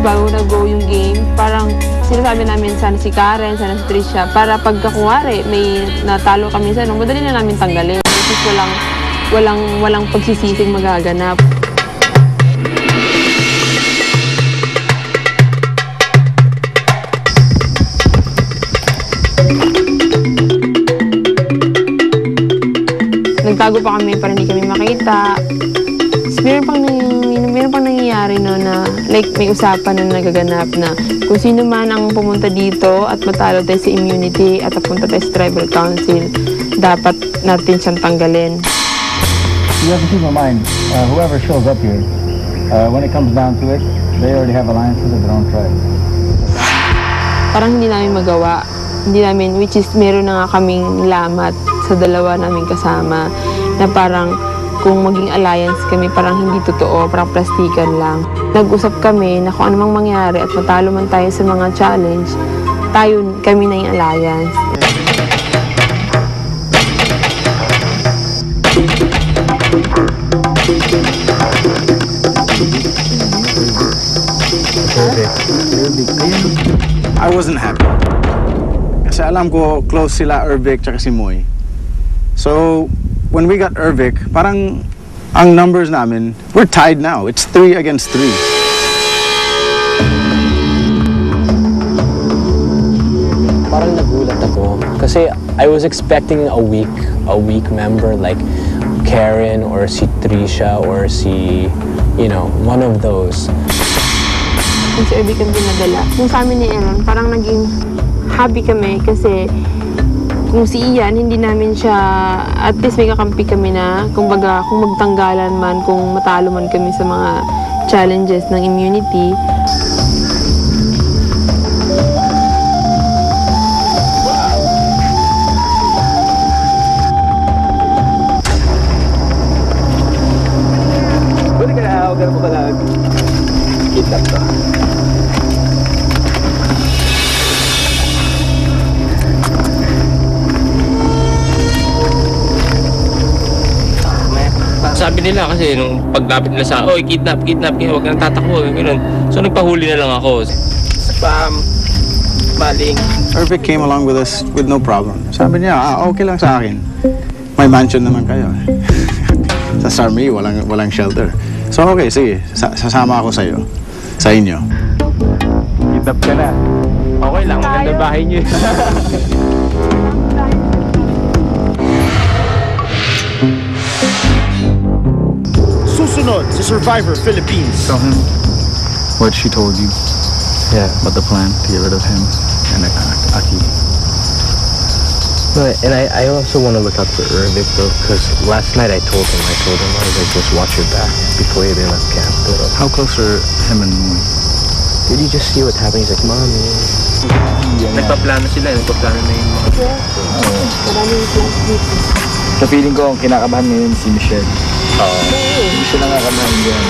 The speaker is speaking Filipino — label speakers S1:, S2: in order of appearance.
S1: bago nag-go yung game, parang sinasabi namin sana si Karen, sana si Trisha, para pagkakuwari may natalo kami sa madali na namin tanggalin. Kasi walang pagsisising magaganap. Nagtago pa kami para hindi kami makita. Meron pang nangyayari no, na like may usapan na nagaganap na kung sino man ang pumunta dito at matalo tayo sa immunity at pupunta tayo sa tribal council, dapat natin siyang tanggalin.
S2: You have to keep in mind, whoever shows up here, when it comes down to it, they already have alliances of their own tribe.
S1: Parang hindi namin magawa. Which is meron na nga kaming lamat sa dalawa naming kasama na parang kung maging alliance kami, parang hindi totoo, parang plastikan lang. Nag-usap kami na kung anumang mangyari at matalo man tayo sa mga challenge, kami na yung alliance.
S3: I wasn't happy. Kasi alam ko close sila Ervic tsaka si Moy. So, when we got Ervic, parang ang numbers namin, we're tied now. It's 3 against 3.
S4: Parang nagulat ako kasi I was expecting a weak member like Karen or si Trisha or si, one of those.
S1: Kung si Ervic ang dinadala. Kung sa amin ni Aaron, parang naging happy kami kasi kung si Ian, hindi namin siya, at least may kakampi kami na, kumbaga, kung magtanggalan man, kung matalo man kami sa mga challenges ng immunity.
S2: Balik ka na, huwag ka na mabalag. Kidnap ka.
S5: Sabi nila kasi nung paglapit nila sa kidnap, huwag kang tatakbo, gano'n. So nagpahuli na lang ako. Spam, maling.
S3: Ervic came along with us with no problem. Sabi niya, okay lang sa akin. May mansion naman kayo. Sa Sarmi, walang shelter. So okay, sige, sasama ako sa inyo.
S2: Kidnap ka na.
S5: Okay lang, maganda bahay niyo.
S6: Susunod sa Survivor Philippines.
S2: Tell him what she told you.
S4: Yeah.
S2: About the plan to get rid of him and Aki.
S4: But, and I also want to look out for Ervic though, because last night I told him, I was like, just watch your back before you left camp.
S2: How close are him and Moy?
S4: Did you just see what happened? He's like, Mommy.
S5: Nagpaplano sila, nagpaplano na yung mga...
S1: Maraming plans dito.
S2: Sa feeling ko, ang kinakabahan ngayon si Michelle. Hindi siya nakakabahan dyan.